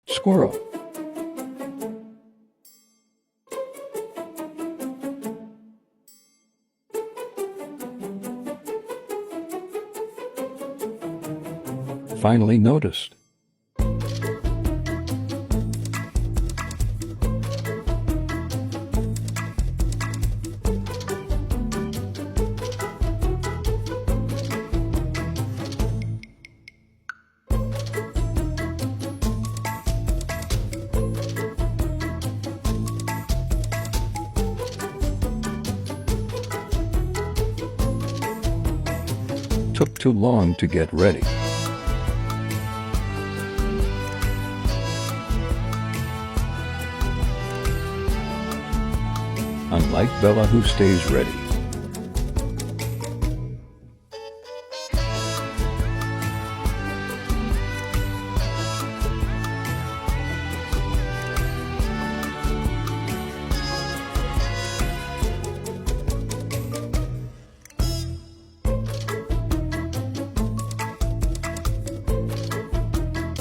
Squirrel. Finally noticed. Took too long to get ready. Unlike Bella, who stays ready.